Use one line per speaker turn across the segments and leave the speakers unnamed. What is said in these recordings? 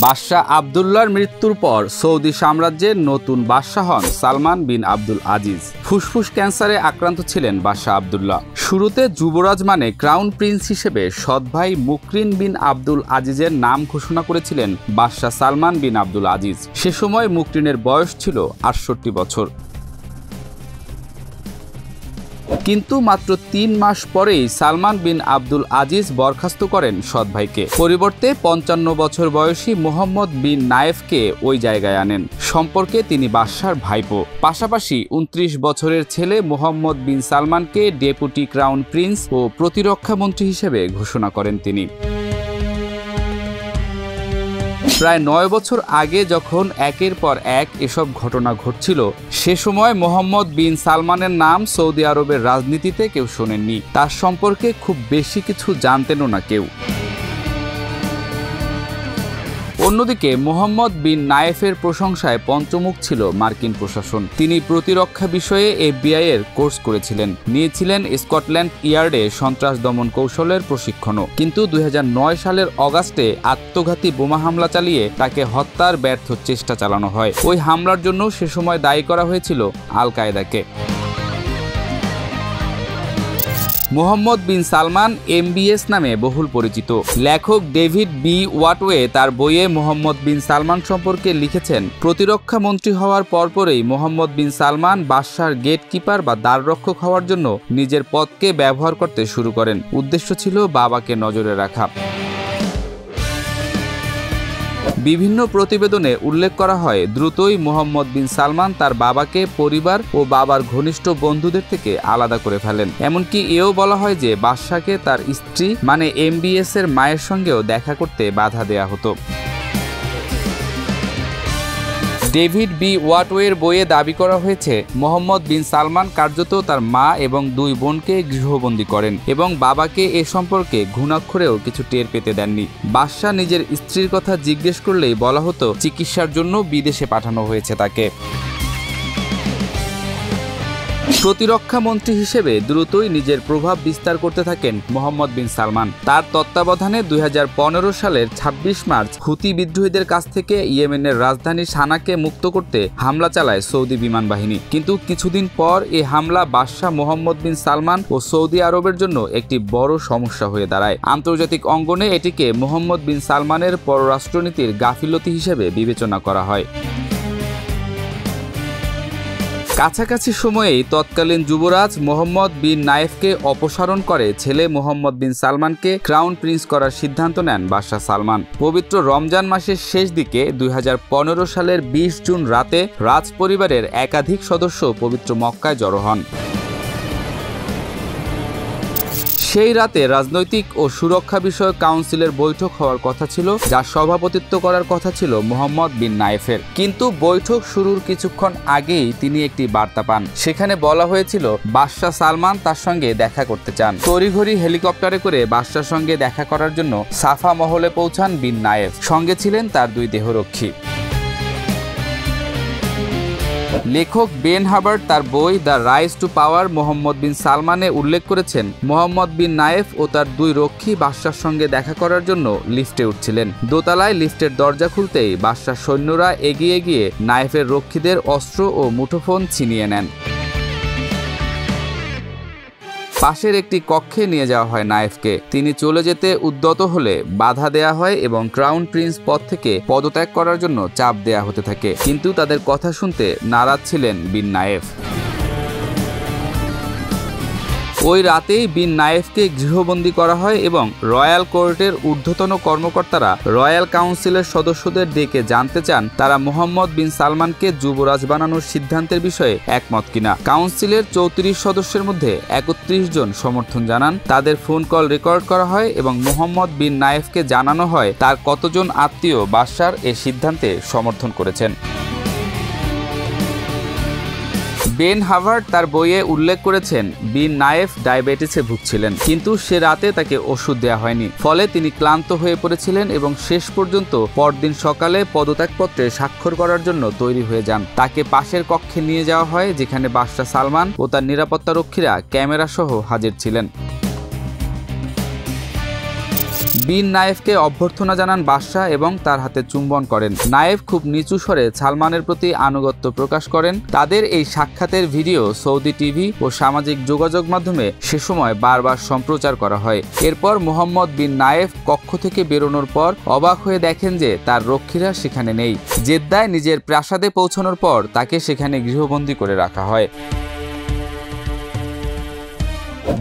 বাদশাহ আবদুল্লাহর মৃত্যুর পর সৌদি সাম্রাজ্যের নতুন বাদশাহ হন সালমান বিন আব্দুল আজিজ। ফুসফুস ক্যান্সারে আক্রান্ত ছিলেন বাদশাহ আবদুল্লাহ। শুরুতে যুবরাজ মানে ক্রাউন প্রিন্স হিসেবে সৎ ভাই মুকরিন বিন আব্দুল আজিজের নাম ঘোষণা করেছিলেন বাদশাহ সালমান বিন আব্দুল আজিজ। সে সময় মুকরিনের বয়স ছিল ৬৮ বছর। কিন্তু মাত্র ৩ মাস পরেই সালমান বিন আব্দুল আজিজ বরখাস্ত করেন সৎ ভাইকে। পরিবর্তে ৫৫ বছর বয়সী মোহাম্মদ বিন নায়েফকে ওই জায়গায় আনেন। সম্পর্কে তিনি বাদশার ভাইপো। পাশাপাশি ২৯ বছরের ছেলে মোহাম্মদ বিন সালমানকে ডেপুটি ক্রাউন প্রিন্স ও প্রতিরক্ষা মন্ত্রী হিসেবে ঘোষণা করেন তিনি। প্রায় ৯ বছর আগে যখন একের পর এক এসব ঘটনা ঘটছিল, সে সময় মোহাম্মদ বিন সালমানের নাম সৌদি আরবের রাজনীতিতে কেউ শোনেননি। তার সম্পর্কে খুব বেশি কিছু জানতেনও না কেউ। অন্যদিকে মোহাম্মদ বিন নায়েফের প্রশংসায় পঞ্চমুখ ছিল মার্কিন প্রশাসন। তিনি প্রতিরক্ষা বিষয়ে FBI এর কোর্স করেছিলেন, নিয়েছিলেন স্কটল্যান্ড ইয়ার্ডে সন্ত্রাস দমন কৌশলের প্রশিক্ষণও। কিন্তু ২০০৯ সালের অগাস্টে আত্মঘাতী বোমা হামলা চালিয়ে তাকে হত্যার ব্যর্থ চেষ্টা চালানো হয়। ওই হামলার জন্য সে সময় দায়ী করা হয়েছিল আল কায়েদাকে। মোহাম্মদ বিন সালমান MBS নামে বহুল পরিচিত। লেখক ডেভিড বি ওয়াটওয়ে তার বইয়ে মোহাম্মদ বিন সালমান সম্পর্কে লিখেছেন, প্রতিরক্ষা মন্ত্রী হওয়ার পরপরই মোহাম্মদ বিন সালমান বাদশার গেটকিপার বা দ্বাররক্ষক হওয়ার জন্য নিজের পদকে ব্যবহার করতে শুরু করেন। উদ্দেশ্য ছিল বাবাকে নজরে রাখা। বিভিন্ন প্রতিবেদনে উল্লেখ করা হয়, দ্রুতই মোহাম্মদ বিন সালমান তার বাবাকে পরিবার ও বাবার ঘনিষ্ঠ বন্ধুদের থেকে আলাদা করে ফেলেন। এমনকি এও বলা হয় যে বাদশাকে তার স্ত্রী মানে MBS এর মায়ের সঙ্গেও দেখা করতে বাধা দেয়া হতো। ডেভিড বি ওয়াটওয়ের বইয়ে দাবি করা হয়েছে, মোহাম্মদ বিন সালমান কার্যত তার মা এবং ২ বোনকে গৃহবন্দী করেন এবং বাবাকে এ সম্পর্কে ঘুণাক্ষরেও কিছু টের পেতে দেননি। বাদশা নিজের স্ত্রীর কথা জিজ্ঞেস করলেই বলা হতো চিকিৎসার জন্য বিদেশে পাঠানো হয়েছে তাকে। প্রতিরক্ষা মন্ত্রী হিসেবে দ্রুতই নিজের প্রভাব বিস্তার করতে থাকেন মোহাম্মদ বিন সালমান। তার তত্ত্বাবধানে ২০১৫ সালের ২৬ মার্চ হুতি বিদ্রোহীদের কাছ থেকে ইয়েমেনের রাজধানী সানাকে মুক্ত করতে হামলা চালায় সৌদি বিমান বাহিনী। কিন্তু কিছুদিন পর এই হামলা বাদশাহ মোহাম্মদ বিন সালমান ও সৌদি আরবের জন্য একটি বড় সমস্যা হয়ে দাঁড়ায়। আন্তর্জাতিক অঙ্গনে এটিকে মোহাম্মদ বিন সালমানের পররাষ্ট্রনীতির গাফিলতি হিসেবে বিবেচনা করা হয়। কাছাকাছি সময়েই তৎকালীন যুবরাজ মোহাম্মদ বিন নায়েফকে অপসারণ করে ছেলে মোহাম্মদ বিন সালমানকে ক্রাউন প্রিন্স করার সিদ্ধান্ত নেন বাদশাহ সালমান। পবিত্র রমজান মাসের শেষ দিকে ২০১৫ সালের ২০ জুন রাতে রাজ পরিবারের একাধিক সদস্য পবিত্র মক্কায় জড়ো হন। সেই রাতে রাজনৈতিক ও সুরক্ষা বিষয়ক কাউন্সিলের বৈঠক হওয়ার কথা ছিল, যার সভাপতিত্ব করার কথা ছিল মোহাম্মদ বিন নায়েফের। কিন্তু বৈঠক শুরুর কিছুক্ষণ আগেই তিনি একটি বার্তা পান। সেখানে বলা হয়েছিল বাদশাহ সালমান তার সঙ্গে দেখা করতে চান। তড়িঘড়ি হেলিকপ্টারে করে বাদশার সঙ্গে দেখা করার জন্য সাফা মহলে পৌঁছান বিন নায়েফ। সঙ্গে ছিলেন তার 2 দেহরক্ষী। লেখক বেন হাবার্ট তার বই দ্য রাইজ টু পাওয়ার মোহাম্মদ বিন সালমানে উল্লেখ করেছেন, মোহাম্মদ বিন নায়েফ ও তার 2 রক্ষী বাদশার সঙ্গে দেখা করার জন্য লিফটে উঠছিলেন। দোতলায় লিফটের দরজা খুলতেই বাদশার সৈন্যরা এগিয়ে গিয়ে নায়েফের রক্ষীদের অস্ত্র ও মুঠোফোন ছিনিয়ে নেন। পাশের একটি কক্ষে নিয়ে যাওয়া হয় নায়েফকে। তিনি চলে যেতে উদ্যত হলে বাধা দেয়া হয় এবং ক্রাউন প্রিন্স পদ থেকে পদত্যাগ করার জন্য চাপ দেয়া হতে থাকে। কিন্তু তাদের কথা শুনতে নারাজ ছিলেন বিন নায়েফ। ওই রাতেই বিন নায়েফকে গৃহবন্দী করা হয় এবং রয়্যাল কোর্টের ঊর্ধ্বতন কর্মকর্তারা রয়্যাল কাউন্সিলের সদস্যদের ডেকে জানতে চান তারা মোহাম্মদ বিন সালমানকে যুবরাজ বানানোর সিদ্ধান্তের বিষয়ে একমত কিনা। কাউন্সিলের ৩৪ সদস্যের মধ্যে ৩১ জন সমর্থন জানান। তাদের ফোন কল রেকর্ড করা হয় এবং মোহাম্মদ বিন নায়েফকে জানানো হয় তার কতজন আত্মীয় বাদশার এ সিদ্ধান্তে সমর্থন করেছেন। বেন হাভার্ড তার বইয়ে উল্লেখ করেছেন, বিন নায়েফ ডায়াবেটিসে ভুগছিলেন, কিন্তু সে রাতে তাকে ওষুধ দেওয়া হয়নি। ফলে তিনি ক্লান্ত হয়ে পড়েছিলেন এবং শেষ পর্যন্ত পরদিন সকালে পদত্যাগপত্রে স্বাক্ষর করার জন্য তৈরি হয়ে যান। তাকে পাশের কক্ষে নিয়ে যাওয়া হয়, যেখানে বাদশাহ সালমান ও তার নিরাপত্তারক্ষীরা ক্যামেরা সহ হাজির ছিলেন। বিন নায়েফকে অভ্যর্থনা জানান বাদশাহ এবং তার হাতে চুম্বন করেন। নায়েফ খুব নিচু স্বরে সালমানের প্রতি আনুগত্য প্রকাশ করেন। তাদের এই সাক্ষাতের ভিডিও সৌদি টিভি ও সামাজিক যোগাযোগ মাধ্যমে সে সময় বারবার সম্প্রচার করা হয়। এরপর মোহাম্মদ বিন নায়েফ কক্ষ থেকে বেরোনোর পর অবাক হয়ে দেখেন যে তার রক্ষীরা সেখানে নেই। জেদ্দায় নিজের প্রাসাদে পৌঁছানোর পর তাকে সেখানে গৃহবন্দী করে রাখা হয়।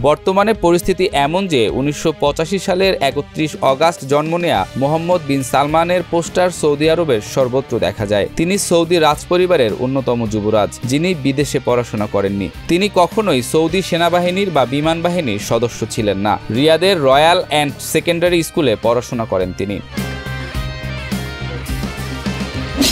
বর্তমানে পরিস্থিতি এমন যে 1985 সালের 31 অগাস্ট জন্ম নেয়া মোহাম্মদ বিন সালমানের পোস্টার সৌদি আরবের সর্বত্র দেখা যায়। তিনি সৌদি রাজপরিবারের অন্যতম যুবরাজ, যিনি বিদেশে পড়াশোনা করেননি। তিনি কখনোই সৌদি সেনাবাহিনীর বা বিমান বাহিনীর সদস্য ছিলেন না। রিয়াদের রয়্যাল অ্যান্ড সেকেন্ডারি স্কুলে পড়াশোনা করেন তিনি।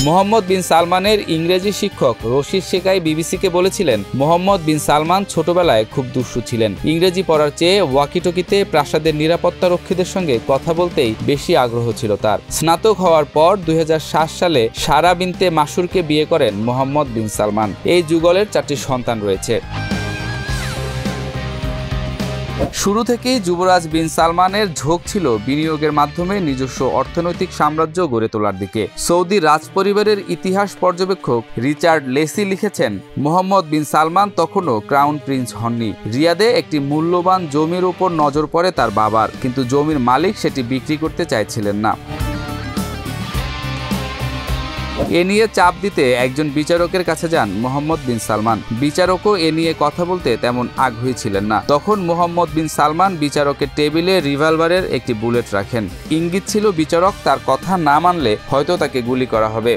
মোহাম্মদ বিন সালমানের ইংরেজি শিক্ষক রশিদ শেখাই বিবিসিকে বলেছিলেন, মোহাম্মদ বিন সালমান ছোটবেলায় খুব দুষ্টু ছিলেন। ইংরেজি পড়ার চেয়ে ওয়াকিটকিতে প্রাসাদের নিরাপত্তা রক্ষীদের সঙ্গে কথা বলতেই বেশি আগ্রহ ছিল তার। স্নাতক হওয়ার পর 2007 সালে সারা বিনতে মাসুরকে বিয়ে করেন মোহাম্মদ বিন সালমান। এই যুগলের 4টি সন্তান রয়েছে। শুরু থেকেই যুবরাজ বিন সালমানের ঝোঁক ছিল বিনিয়োগের মাধ্যমে নিজস্ব অর্থনৈতিক সাম্রাজ্য গড়ে তোলার দিকে। সৌদি রাজপরিবারের ইতিহাস পর্যবেক্ষক রিচার্ড লেসি লিখেছেন, মোহাম্মদ বিন সালমান তখনও ক্রাউন প্রিন্স হননি। রিয়াদে একটি মূল্যবান জমির উপর নজর পড়ে তার বাবার, কিন্তু জমির মালিক সেটি বিক্রি করতে চাইছিলেন না। এ নিয়ে চাপ দিতে একজন বিচারকের কাছে যান মোহাম্মদ বিন সালমান। বিচারকও এ নিয়ে কথা বলতে তেমন আগ্রহী ছিলেন না। তখন মোহাম্মদ বিন সালমান বিচারকের টেবিলে রিভলভারের একটি বুলেট রাখেন। ইঙ্গিত ছিল বিচারক তার কথা না মানলে হয়তো তাকে গুলি করা হবে।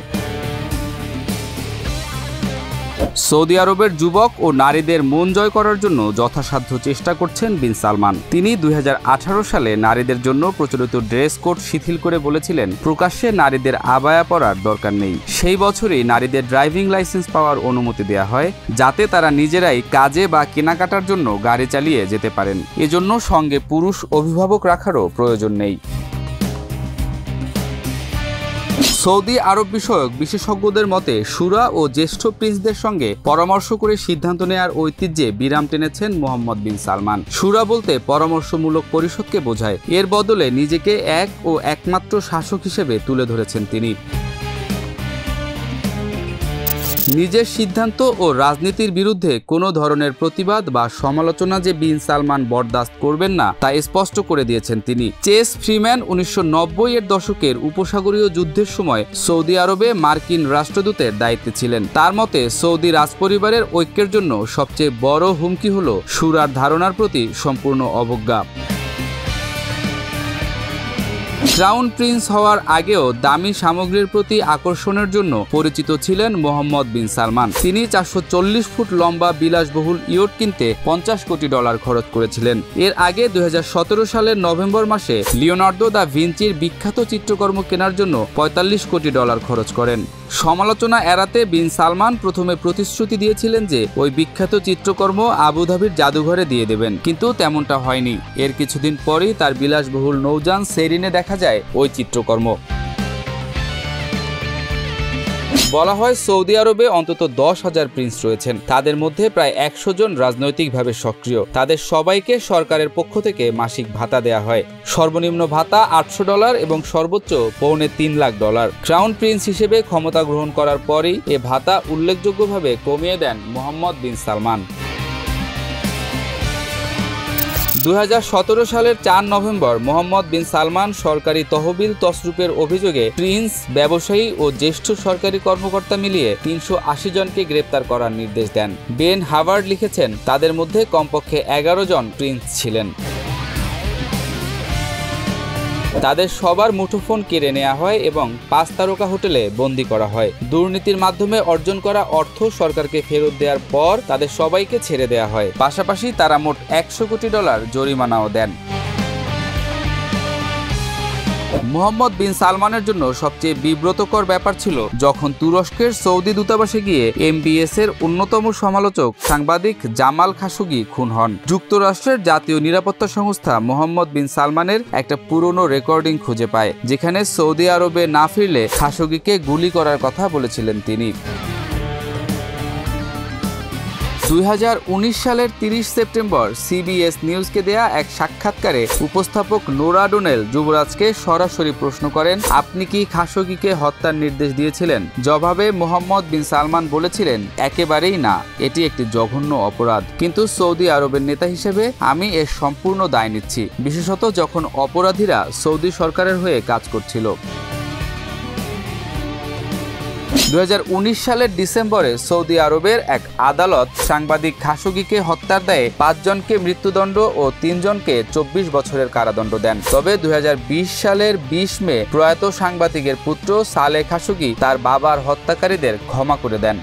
সৌদি আরবের যুবক ও নারীদের মন জয় করার জন্য যথাসাধ্য চেষ্টা করছেন বিন সালমান। তিনি 2018 সালে নারীদের জন্য প্রচলিত ড্রেস কোড শিথিল করে বলেছিলেন, প্রকাশ্যে নারীদের আবায়া পরার দরকার নেই। সেই বছরই নারীদের ড্রাইভিং লাইসেন্স পাওয়ার অনুমতি দেওয়া হয়, যাতে তারা নিজেরাই কাজে বা কেনাকাটার জন্য গাড়ি চালিয়ে যেতে পারেন। এজন্য সঙ্গে পুরুষ অভিভাবক রাখারও প্রয়োজন নেই। সৌদি আরব বিষয়ক বিশেষজ্ঞদের মতে শুরা ও জ্যেষ্ঠ প্রিন্সদের সঙ্গে পরামর্শ করে সিদ্ধান্ত নেওয়ার ঐতিহ্যে বিরাম টেনেছেন মোহাম্মদ বিন সালমান। শুরা বলতে পরামর্শমূলক পরিষদকে বোঝায়। এর বদলে নিজেকে এক ও একমাত্র শাসক হিসেবে তুলে ধরেছেন তিনি। নিজের সিদ্ধান্ত ও রাজনীতির বিরুদ্ধে কোনো ধরনের প্রতিবাদ বা সমালোচনা যে বিন সালমান বরদাস্ত করবেন না তা স্পষ্ট করে দিয়েছেন তিনি। চেস ফ্রিম্যান 1990-এর দশকের উপসাগরীয় যুদ্ধের সময় সৌদি আরবে মার্কিন রাষ্ট্রদূতের দায়িত্বে ছিলেন। তার মতে সৌদি রাজপরিবারের ঐক্যের জন্য সবচেয়ে বড় হুমকি হল শুরার ধারণার প্রতি সম্পূর্ণ অবজ্ঞা। ক্রাউন প্রিন্স হওয়ার আগেও দামি সামগ্রীর প্রতি আকর্ষণের জন্য পরিচিত ছিলেন মোহাম্মদ বিন সালমান। তিনি 440 ফুট লম্বা বিলাসবহুল ইয়ট কিনতে $50 কোটি খরচ করেছিলেন। এর আগে 2017 সালের নভেম্বর মাসে লিওনার্দো দা ভিঞ্চির বিখ্যাত চিত্রকর্ম কেনার জন্য $45 কোটি খরচ করেন। সমালোচনা এড়াতে বিন সালমান প্রথমে প্রতিশ্রুতি দিয়েছিলেন যে ওই বিখ্যাত চিত্রকর্ম আবুধাবির জাদুঘরে দিয়ে দেবেন, কিন্তু তেমনটা হয়নি। এর কিছুদিন পরই তার বিলাসবহুল নৌযান সেরিনে দেখা যায় ওই চিত্রকর্ম। বলা হয় সৌদি আরবে অন্তত 10,000 প্রিন্স রয়েছেন। তাদের মধ্যে প্রায় 100 জন রাজনৈতিকভাবে সক্রিয়। তাদের সবাইকে সরকারের পক্ষ থেকে মাসিক ভাতা দেয়া হয়। সর্বনিম্ন ভাতা $800 এবং সর্বোচ্চ $3.25 লাখ। ক্রাউন প্রিন্স হিসেবে ক্ষমতা গ্রহণ করার পরই এ ভাতা উল্লেখযোগ্যভাবে কমিয়ে দেন মোহাম্মদ বিন সালমান। 2017 সালের 4 নভেম্বর মোহাম্মদ বিন সালমান সরকারি তহবিল তছরূপের অভিযোগে প্রিন্স, ব্যবসায়ী ও জ্যেষ্ঠ সরকারি কর্মকর্তা মিলিয়ে 380 জনকে গ্রেপ্তার করার নির্দেশ দেন। বেন হাভার্ড লিখেছেন, তাদের মধ্যে কমপক্ষে 11 জন প্রিন্স ছিলেন। তাদের সবার মুঠোফোন কেড়ে নেওয়া হয় এবং 5 তারকা হোটেলে বন্দী করা হয়। দুর্নীতির মাধ্যমে অর্জন করা অর্থ সরকারকে ফেরত দেওয়ার পর তাদের সবাইকে ছেড়ে দেওয়া হয়। পাশাপাশি তারা মোট $100 কোটি জরিমানাও দেন। মোহাম্মদ বিন সালমানের জন্য সবচেয়ে বিব্রতকর ব্যাপার ছিল যখন তুরস্কের সৌদি দূতাবাসে গিয়ে MBS এর অন্যতম সমালোচক সাংবাদিক জামাল খাশোগি খুন হন। যুক্তরাষ্ট্রের জাতীয় নিরাপত্তা সংস্থা মোহাম্মদ বিন সালমানের একটা পুরনো রেকর্ডিং খুঁজে পায়, যেখানে সৌদি আরবে না ফিরলে খাশোগিকে গুলি করার কথা বলেছিলেন তিনি। 2019 সালের 30 সেপ্টেম্বর সিবিএস নিউজকে দেয়া এক সাক্ষাৎকারে উপস্থাপক নোরা ডোনেল যুবরাজকে সরাসরি প্রশ্ন করেন, আপনি কি খাশোগিকে হত্যার নির্দেশ দিয়েছিলেন? জবাবে মোহাম্মদ বিন সালমান বলেছিলেন, একেবারেই না, এটি একটি জঘন্য অপরাধ, কিন্তু সৌদি আরবের নেতা হিসেবে আমি এর সম্পূর্ণ দায় নিচ্ছি, বিশেষত যখন অপরাধীরা সৌদি সরকারের হয়ে কাজ করছিল। 2019 সালের ডিসেম্বরে সৌদি আরবের এক আদালত সাংবাদিক খাশোগিকে হত্যার দায়ে 5 জনকে মৃত্যুদণ্ড ও 3 জনকে 24 বছরের কারাদণ্ড দেন। তবে 2020 সালের 20 মে প্রয়াত সাংবাদিকের পুত্র সালেহ খাশোগি তার বাবার হত্যাকারীদের ক্ষমা করে দেন।